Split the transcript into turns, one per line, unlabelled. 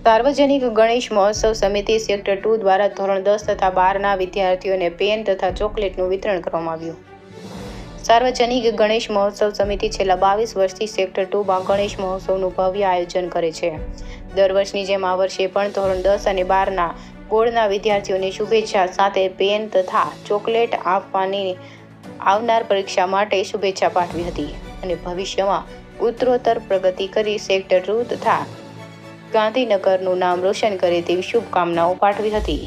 સાર્વજનિક ગણેશ મહોત્સવ સમિતિ સેક્ટર 2 દ્વારા ધોરણ 10 તથા 12ના વિદ્યાર્થીઓને પેન તથા ચોકલેટનું વિતરણ કરવામાં આવ્યું. સાર્વજનિક ગણેશ મહોત્સવ સમિતિ છેલ્લા 22 વર્ષથી સેક્ટર 2માં ગણેશ મહોત્સવનું ભવ્ય આયોજન કરે છે. દર વર્ષની જેમ આ વર્ષે પણ ધોરણ 10 અને 12ના બોર્ડના વિદ્યાર્થીઓને શુભેચ્છા સાથે પેન તથા ચોકલેટ આપવાની આવનાર પરીક્ષા માટે શુભેચ્છા પાઠવી હતી અને ભવિષ્યમાં ઉત્તરોત્તર પ્રગતિ કરી સેક્ટર 2 તથા ગાંધીનગરનું નામ રોશન કરે તેવી શુભકામનાઓ પાઠવી હતી.